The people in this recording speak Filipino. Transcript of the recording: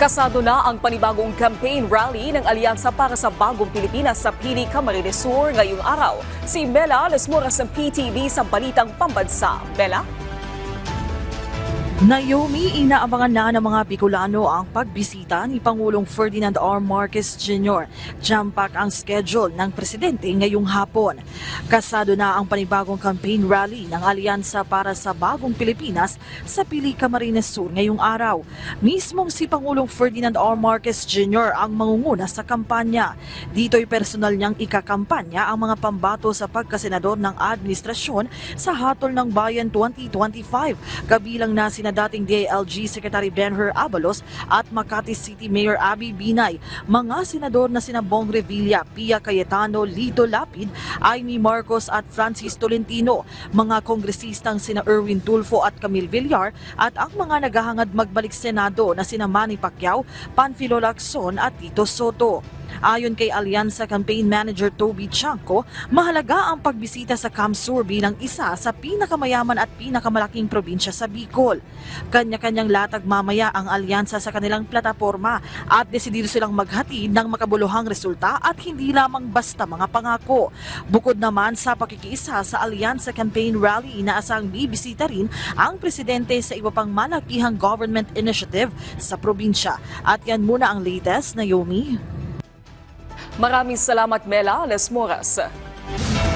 Kasado na ang panibagong campaign rally ng Alyansa para sa Bagong Pilipinas sa Pili, Camarines Sur ngayong araw. Si Mela Lesmoras ng PTV sa Balitang Pambansa. Mela? Naomi, inaabangan na ng mga Bicolano ang pagbisita ni Pangulong Ferdinand R. Marcos Jr. Jam-pack ang schedule ng presidente ngayong hapon. Kasado na ang panibagong campaign rally ng Alyansa para sa Bagong Pilipinas sa Pili, Camarines Sur ngayong araw. Mismong si Pangulong Ferdinand R. Marcos Jr. ang mangunguna sa kampanya. Dito'y personal niyang ikakampanya ang mga pambato sa pagkasenador ng administrasyon sa Hatol ng Bayan 2025, kabilang na sina dating DILG Secretary Benher Abalos at Makati City Mayor Abby Binay, mga senador na sina Bong Revilla, Pia Cayetano, Lito Lapid, Amy Marcos at Francis Tolentino, mga kongresistang sina Erwin Tulfo at Camille Villar at ang mga naghahangad magbalik Senado na sina Manny Pacquiao, Panfilo Lacson at Tito Soto. Ayon kay Alyansa Campaign Manager Toby Chanco, mahalaga ang pagbisita sa Camsur bilang isa sa pinakamayaman at pinakamalaking probinsya sa Bicol. Kanya-kanyang latag mamaya ang alyansa sa kanilang plataporma at desidido silang maghatid ng makabuluhang resulta at hindi lamang basta mga pangako. Bukod naman sa pakikiisa sa Alyansa Campaign Rally, inaasang bibisita rin ang presidente sa iba pang malakihang government initiative sa probinsya. At yan muna ang latest, Naomi. Maraming salamat, Mela Lesmoras.